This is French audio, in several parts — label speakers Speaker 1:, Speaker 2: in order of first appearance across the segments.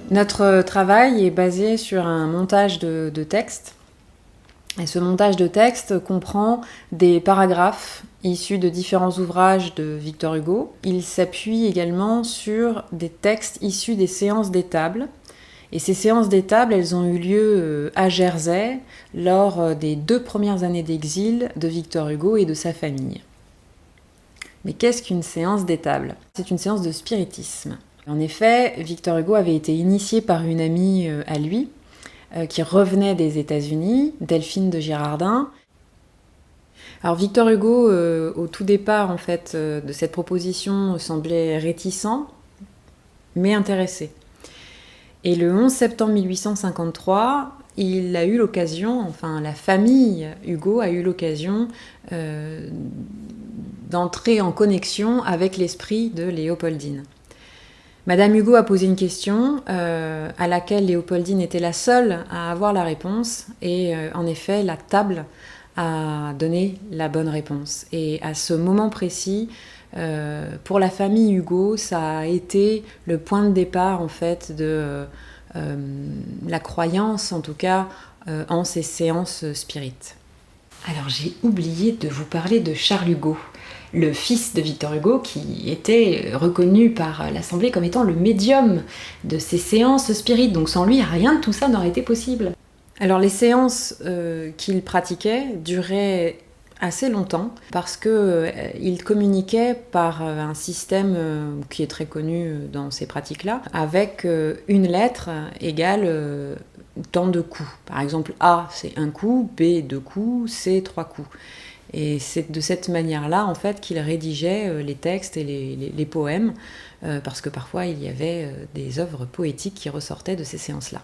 Speaker 1: Notre travail est basé sur un montage de textes. Et ce montage de textes comprend des paragraphes issus de différents ouvrages de Victor Hugo. Il s'appuie également sur des textes issus des séances d'étable. Et ces séances d'étable, elles ont eu lieu à Jersey lors des 2 premières années d'exil de Victor Hugo et de sa famille. Mais qu'est-ce qu'une séance d'étable ? C'est une séance de spiritisme. En effet, Victor Hugo avait été initié par une amie à lui, qui revenait des États-Unis, Delphine de Girardin. Alors Victor Hugo, au tout départ en fait, de cette proposition, semblait réticent, mais intéressé. Et le 11 septembre 1853, il a eu l'occasion, enfin la famille Hugo a eu l'occasion d'entrer en connexion avec l'esprit de Léopoldine. Madame Hugo a posé une question à laquelle Léopoldine était la seule à avoir la réponse, et en effet la table a donné la bonne réponse. Et à ce moment précis, pour la famille Hugo, ça a été le point de départ en fait de la croyance, en tout cas, en ces séances spirites. Alors j'ai oublié de vous parler de Charles Hugo, le fils de Victor Hugo, qui était reconnu par l'Assemblée comme étant le médium de ces séances spirites. Donc sans lui, rien de tout ça n'aurait été possible. Alors les séances qu'il pratiquait duraient assez longtemps parce qu'il communiquait par un système qui est très connu dans ces pratiques-là, avec une lettre égale tant de coups. Par exemple, A, c'est 1 coup, B, 2 coups, C, 3 coups. Et c'est de cette manière-là, en fait, qu'il rédigeait les textes et les poèmes, parce que parfois, il y avait des œuvres poétiques qui ressortaient de ces séances-là.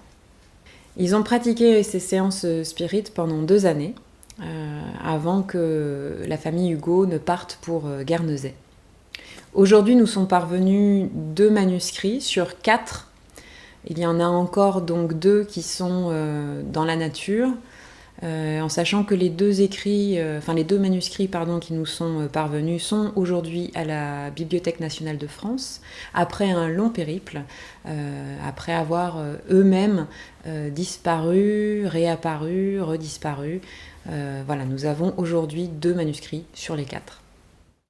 Speaker 1: Ils ont pratiqué ces séances spirites pendant 2 années, avant que la famille Hugo ne parte pour Guernesey. Aujourd'hui, nous sont parvenus 2 manuscrits sur 4. Il y en a encore donc 2 qui sont dans la nature, en sachant que les 2 manuscrits qui nous sont parvenus sont aujourd'hui à la Bibliothèque nationale de France, après un long périple, après avoir eux-mêmes disparu, réapparu, redisparu. Voilà, nous avons aujourd'hui 2 manuscrits sur les 4.